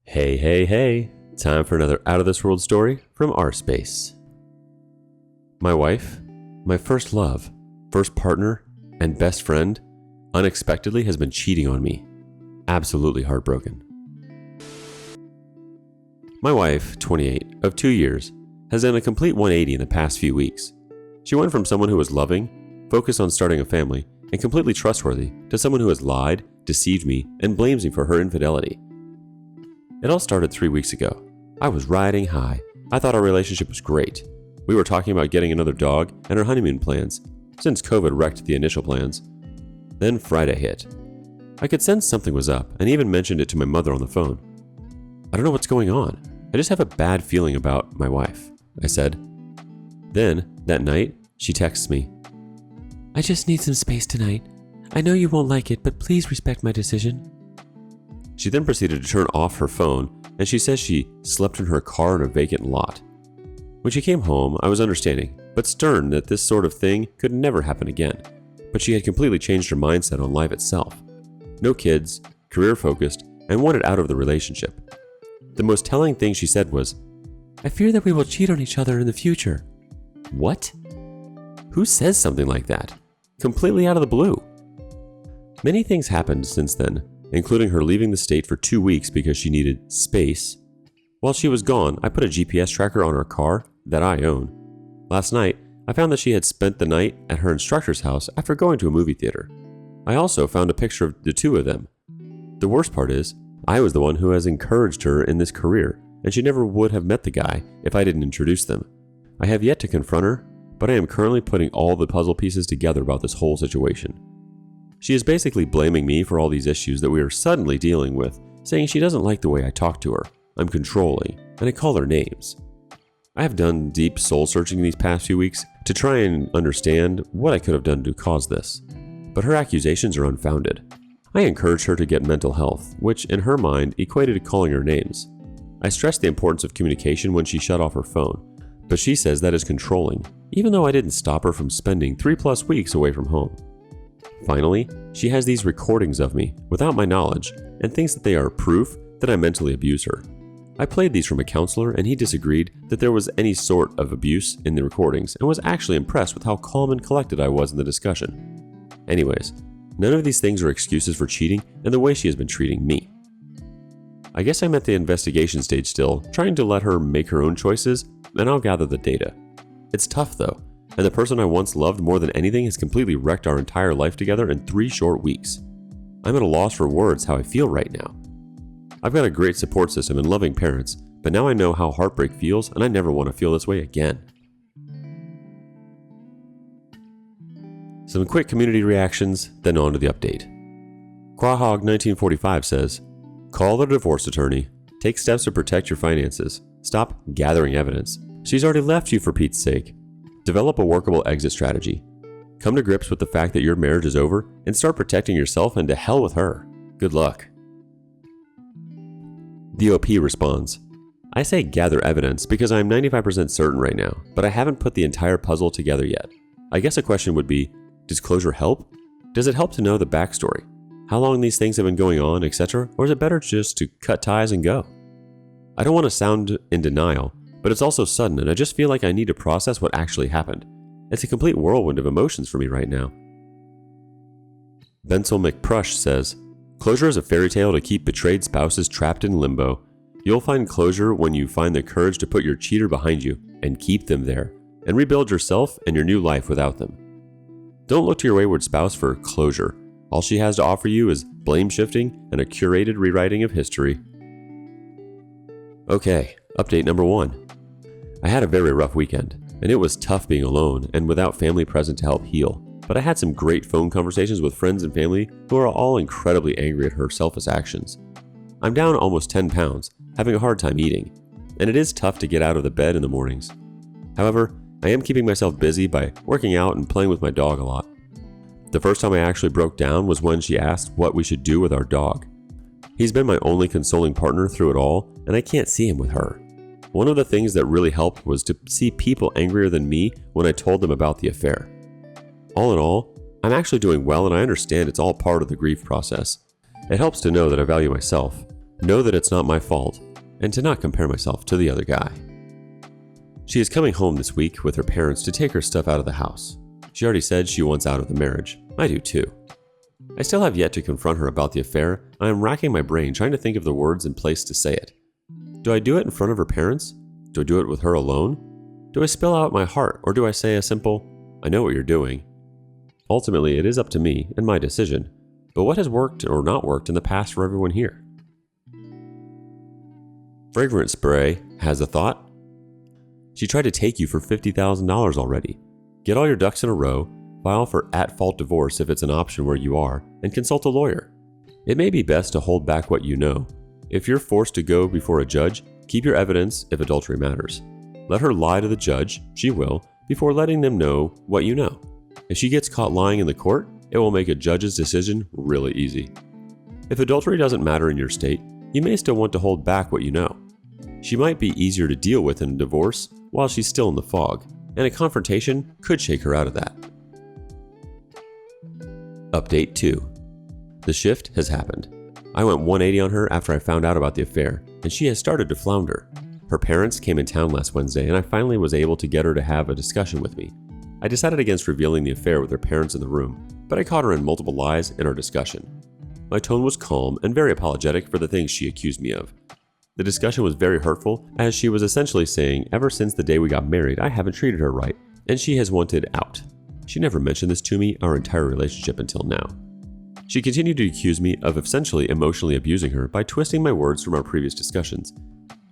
Hey, hey, hey. Time for another out of this world story from rSpace. My wife, my first love, first partner, and best friend, unexpectedly has been cheating on me. Absolutely heartbroken. My wife, 28, of 2 years, has done a complete 180 in the past few weeks. She went from someone who was loving, focused on starting a family, and completely trustworthy to someone who has lied, deceived me, and blames me for her infidelity. It all started 3 weeks ago. I was riding high. I thought our relationship was great. We were talking about getting another dog and our honeymoon plans, since COVID wrecked the initial plans. Then Friday hit. I could sense something was up and even mentioned it to my mother on the phone. I don't know what's going on. I just have a bad feeling about my wife, I said. Then, that night, she texts me. I just need some space tonight. I know you won't like it, but please respect my decision. She then proceeded to turn off her phone, and she says she slept in her car in a vacant lot. When she came home, I was understanding, but stern that this sort of thing could never happen again. But she had completely changed her mindset on life itself. No kids, career-focused, and wanted out of the relationship. The most telling thing she said was, I fear that we will cheat on each other in the future. What? Who says something like that? Completely out of the blue. Many things happened since then, including her leaving the state for 2 weeks because she needed space. While she was gone, I put a GPS tracker on her car that I own. Last night, I found that she had spent the night at her instructor's house after going to a movie theater. I also found a picture of the two of them. The worst part is, I was the one who has encouraged her in this career, and she never would have met the guy if I didn't introduce them. I have yet to confront her, but I am currently putting all the puzzle pieces together about this whole situation. She is basically blaming me for all these issues that we are suddenly dealing with, saying she doesn't like the way I talk to her, I'm controlling, and I call her names. I have done deep soul searching these past few weeks to try and understand what I could have done to cause this, but her accusations are unfounded. I encouraged her to get mental health, which in her mind equated to calling her names. I stressed the importance of communication when she shut off her phone, but she says that is controlling, even though I didn't stop her from spending 3+ weeks away from home. Finally, she has these recordings of me without my knowledge and thinks that they are proof that I mentally abuse her. I played these from a counselor and he disagreed that there was any sort of abuse in the recordings and was actually impressed with how calm and collected I was in the discussion. Anyways, none of these things are excuses for cheating and the way she has been treating me. I guess I'm at the investigation stage still, trying to let her make her own choices, and I'll gather the data. It's tough though. And the person I once loved more than anything has completely wrecked our entire life together in 3 short weeks. I'm at a loss for words how I feel right now. I've got a great support system and loving parents, but now I know how heartbreak feels and I never want to feel this way again. Some quick community reactions, then on to the update. Quahog1945 says, call the divorce attorney. Take steps to protect your finances. Stop gathering evidence. She's already left you for Pete's sake. Develop a workable exit strategy. Come to grips with the fact that your marriage is over and start protecting yourself, and to hell with her. Good luck. The OP responds, I say gather evidence because I am 95% certain right now, but I haven't put the entire puzzle together yet. I guess a question would be, does closure help? Does it help to know the backstory? How long these things have been going on, etc.? Or is it better just to cut ties and go? I don't want to sound in denial, but it's also sudden and I just feel like I need to process what actually happened. It's a complete whirlwind of emotions for me right now. Bensel McPrush says, closure is a fairy tale to keep betrayed spouses trapped in limbo. You'll find closure when you find the courage to put your cheater behind you and keep them there, and rebuild yourself and your new life without them. Don't look to your wayward spouse for closure. All she has to offer you is blame shifting and a curated rewriting of history. Okay, update number 1. I had a very rough weekend, and it was tough being alone and without family present to help heal, but I had some great phone conversations with friends and family who are all incredibly angry at her selfish actions. I'm down almost 10 pounds, having a hard time eating, and it is tough to get out of the bed in the mornings. However, I am keeping myself busy by working out and playing with my dog a lot. The first time I actually broke down was when she asked what we should do with our dog. He's been my only consoling partner through it all, and I can't see him with her. One of the things that really helped was to see people angrier than me when I told them about the affair. All in all, I'm actually doing well and I understand it's all part of the grief process. It helps to know that I value myself. know that it's not my fault, and to not compare myself to the other guy. She is coming home this week with her parents to take her stuff out of the house. She already said she wants out of the marriage. I do too. I still have yet to confront her about the affair, and I am racking my brain trying to think of the words and place to say it. Do I do it in front of her parents? Do I do it with her alone? Do I spill out my heart, or do I say a simple, "I know what you're doing"? Ultimately, it is up to me and my decision, but what has worked or not worked in the past for everyone here? Fragrance Spray has a thought. She tried to take you for $50,000 already. Get all your ducks in a row, file for at-fault divorce if it's an option where you are, and consult a lawyer. It may be best to hold back what you know. If you're forced to go before a judge, keep your evidence if adultery matters. Let her lie to the judge, she will, before letting them know what you know. If she gets caught lying in the court, it will make a judge's decision really easy. If adultery doesn't matter in your state, you may still want to hold back what you know. She might be easier to deal with in a divorce while she's still in the fog, and a confrontation could shake her out of that. Update 2. The shift has happened. I went 180 on her after I found out about the affair, and she has started to flounder. Her parents came in town last Wednesday, and I finally was able to get her to have a discussion with me. I decided against revealing the affair with her parents in the room, but I caught her in multiple lies in our discussion. My tone was calm and very apologetic for the things she accused me of. The discussion was very hurtful, as she was essentially saying, ever since the day we got married, I haven't treated her right, and she has wanted out. She never mentioned this to me our entire relationship until now. She continued to accuse me of essentially emotionally abusing her by twisting my words from our previous discussions.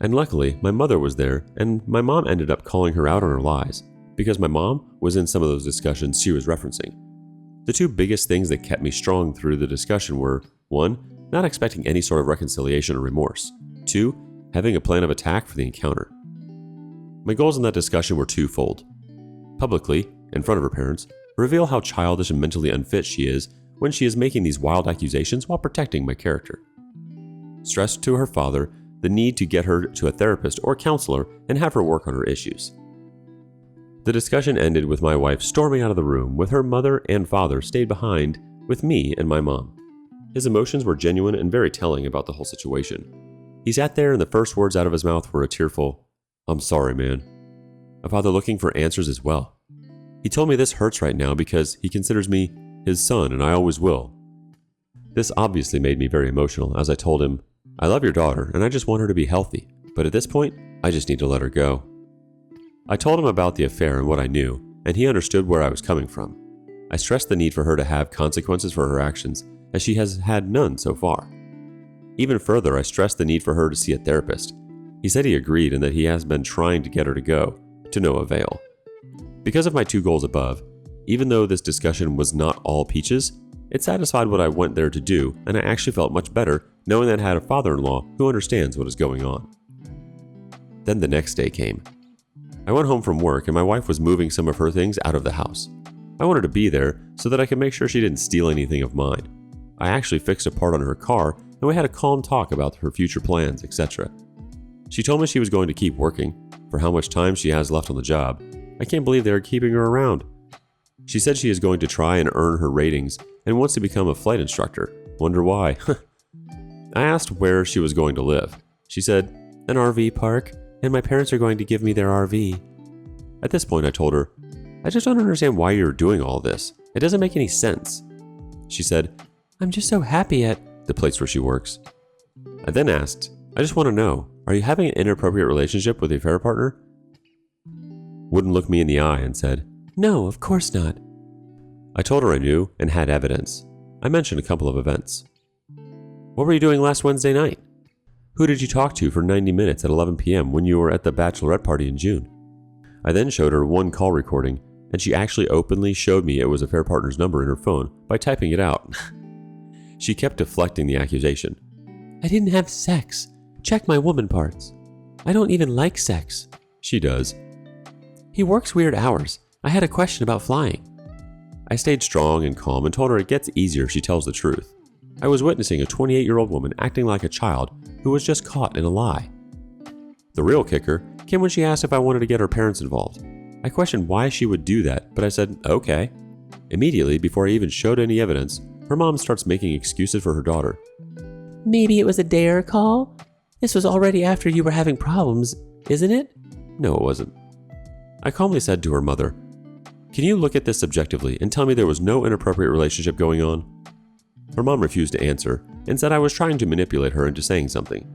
And luckily, my mother was there, and my mom ended up calling her out on her lies, because my mom was in some of those discussions she was referencing. The two biggest things that kept me strong through the discussion were, 1, not expecting any sort of reconciliation or remorse. 2, having a plan of attack for the encounter. My goals in that discussion were twofold. Publicly, in front of her parents, reveal how childish and mentally unfit she is when she is making these wild accusations while protecting my character. Stress to her father the need to get her to a therapist or counselor and have her work on her issues. The discussion ended with my wife storming out of the room, with her mother and father stayed behind with me and my mom. His emotions were genuine and very telling about the whole situation. He sat there and the first words out of his mouth were a tearful, "I'm sorry, man." A father looking for answers as well. He told me this hurts right now because he considers me his son and I always will. This obviously made me very emotional as I told him, "I love your daughter and I just want her to be healthy, but at this point, I just need to let her go." I told him about the affair and what I knew, and he understood where I was coming from. I stressed the need for her to have consequences for her actions, as she has had none so far. Even further, I stressed the need for her to see a therapist. He said he agreed and that he has been trying to get her to go, to no avail. Because of my two goals above, even though this discussion was not all peaches, it satisfied what I went there to do, and I actually felt much better knowing that I had a father-in-law who understands what is going on. Then the next day came. I went home from work and my wife was moving some of her things out of the house. I wanted to be there so that I could make sure she didn't steal anything of mine. I actually fixed a part on her car and we had a calm talk about her future plans, etc. She told me she was going to keep working, for how much time she has left on the job. I can't believe they are keeping her around. She said she is going to try and earn her ratings and wants to become a flight instructor. Wonder why. I asked where she was going to live. She said, "An RV park, and my parents are going to give me their RV." At this point I told her, "I just don't understand why you're doing all this. It doesn't make any sense." She said, "I'm just so happy at the place where she works." I then asked, "I just want to know, are you having an inappropriate relationship with a affair partner?" Wouldn't look me in the eye and said, "No, of course not." I told her I knew and had evidence. I mentioned a couple of events. "What were you doing last Wednesday night? Who did you talk to for 90 minutes at 11 p.m. when you were at the bachelorette party in June?" I then showed her one call recording, and she actually openly showed me it was a affair partner's number in her phone by typing it out. She kept deflecting the accusation. "I didn't have sex. Check my woman parts. I don't even like sex." She does. "He works weird hours. I had a question about flying." I stayed strong and calm and told her it gets easier if she tells the truth. I was witnessing a 28-year-old woman acting like a child who was just caught in a lie. The real kicker came when she asked if I wanted to get her parents involved. I questioned why she would do that, but I said, "Okay." Immediately, before I even showed any evidence, her mom starts making excuses for her daughter. Maybe it was a dare call? This was already after you were having problems, isn't it? No, it wasn't. I calmly said to her mother, "Can you look at this objectively and tell me there was no inappropriate relationship going on?" Her mom refused to answer and said I was trying to manipulate her into saying something,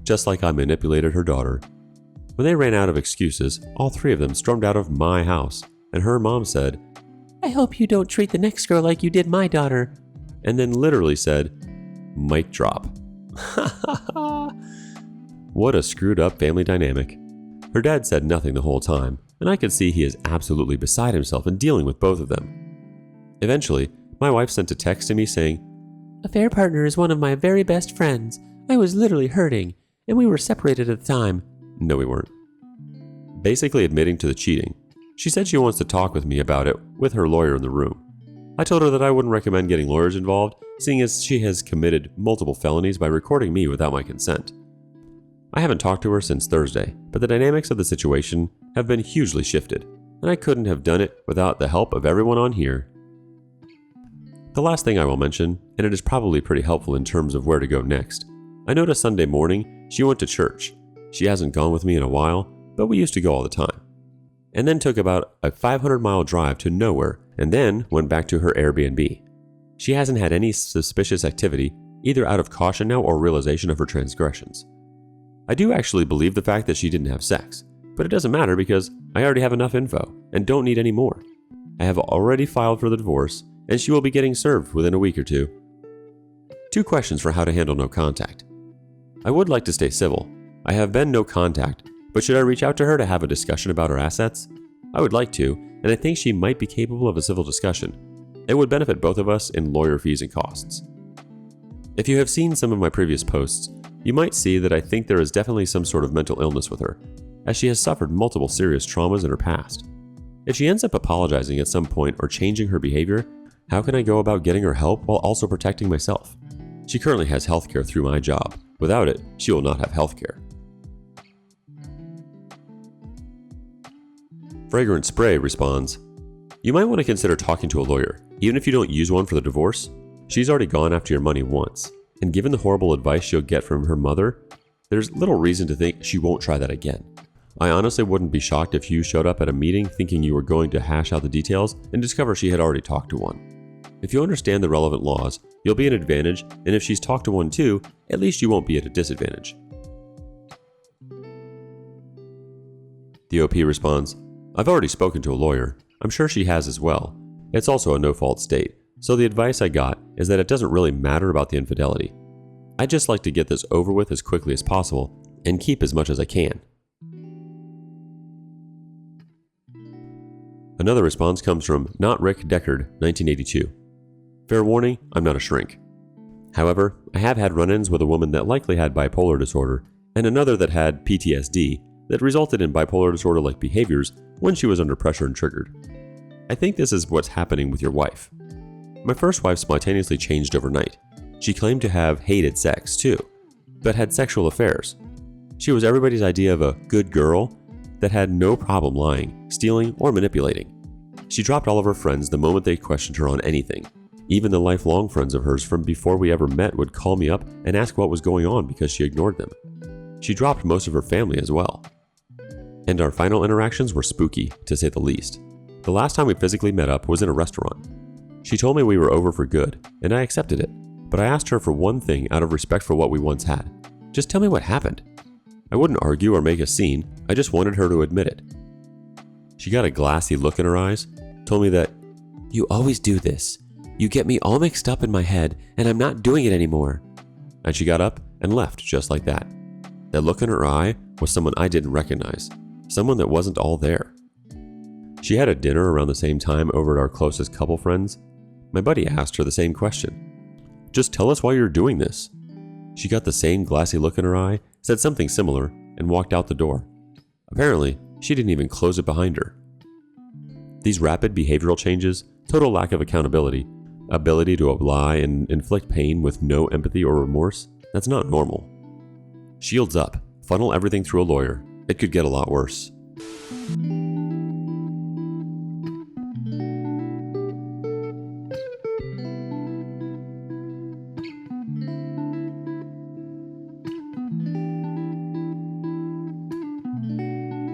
just like I manipulated her daughter. When they ran out of excuses, all three of them stormed out of my house, and her mom said, "I hope you don't treat the next girl like you did my daughter," and then literally said, "Mic drop." What a screwed up family dynamic. Her dad said nothing the whole time, and I could see he is absolutely beside himself in dealing with both of them. Eventually, my wife sent a text to me saying, "Affair partner is one of my very best friends. I was literally hurting, and we were separated at the time." No, we weren't. Basically admitting to the cheating. She said she wants to talk with me about it with her lawyer in the room. I told her that I wouldn't recommend getting lawyers involved, seeing as she has committed multiple felonies by recording me without my consent. I haven't talked to her since Thursday, but the dynamics of the situation have been hugely shifted, and I couldn't have done it without the help of everyone on here. The last thing I will mention, and it is probably pretty helpful in terms of where to go next. I noticed Sunday morning she went to church. She hasn't gone with me in a while, but we used to go all the time. And then took about a 500-mile drive to nowhere, and then went back to her Airbnb. She hasn't had any suspicious activity, either out of caution now or realization of her transgressions. I do actually believe the fact that she didn't have sex, but it doesn't matter because I already have enough info and don't need any more. I have already filed for the divorce, and she will be getting served within a week or two. 2 questions for how to handle no contact. I would like to stay civil. I have been no contact, but should I reach out to her to have a discussion about her assets? I would like to, and I think she might be capable of a civil discussion. It would benefit both of us in lawyer fees and costs. If you have seen some of my previous posts, you might see that I think there is definitely some sort of mental illness with her, as she has suffered multiple serious traumas in her past. If she ends up apologizing at some point or changing her behavior, how can I go about getting her help while also protecting myself? She currently has healthcare through my job. Without it, she will not have healthcare. Fragrant Spray responds, "You might want to consider talking to a lawyer, even if you don't use one for the divorce. She's already gone after your money once, and given the horrible advice she'll get from her mother, there's little reason to think she won't try that again. I honestly wouldn't be shocked if you showed up at a meeting thinking you were going to hash out the details and discover she had already talked to one. If you understand the relevant laws, you'll be at an advantage, and if she's talked to one too, at least you won't be at a disadvantage." The OP responds, "I've already spoken to a lawyer. I'm sure she has as well. It's also a no-fault state, so the advice I got is that it doesn't really matter about the infidelity. I'd just like to get this over with as quickly as possible and keep as much as I can." Another response comes from Not Rick Deckard, 1982. "Fair warning, I'm not a shrink. However, I have had run-ins with a woman that likely had bipolar disorder and another that had PTSD that resulted in bipolar disorder-like behaviors when she was under pressure and triggered. I think this is what's happening with your wife. My first wife spontaneously changed overnight. She claimed to have hated sex too, but had sexual affairs. She was everybody's idea of a good girl that had no problem lying, stealing, or manipulating. She dropped all of her friends the moment they questioned her on anything. Even the lifelong friends of hers from before we ever met would call me up and ask what was going on because she ignored them. She dropped most of her family as well. And our final interactions were spooky, to say the least. The last time we physically met up was in a restaurant. She told me we were over for good, and I accepted it, but I asked her for one thing out of respect for what we once had. Just tell me what happened. I wouldn't argue or make a scene, I just wanted her to admit it. She got a glassy look in her eyes, told me that, "You always do this. You get me all mixed up in my head, and I'm not doing it anymore." And she got up and left just like that. That look in her eye was someone I didn't recognize, someone that wasn't all there. She had a dinner around the same time over at our closest couple friends. My buddy asked her the same question. "Just tell us why you're doing this." She got the same glassy look in her eye, said something similar, and walked out the door. Apparently, she didn't even close it behind her. These rapid behavioral changes, total lack of accountability, ability to lie and inflict pain with no empathy or remorse, that's not normal. Shields up, funnel everything through a lawyer. It could get a lot worse.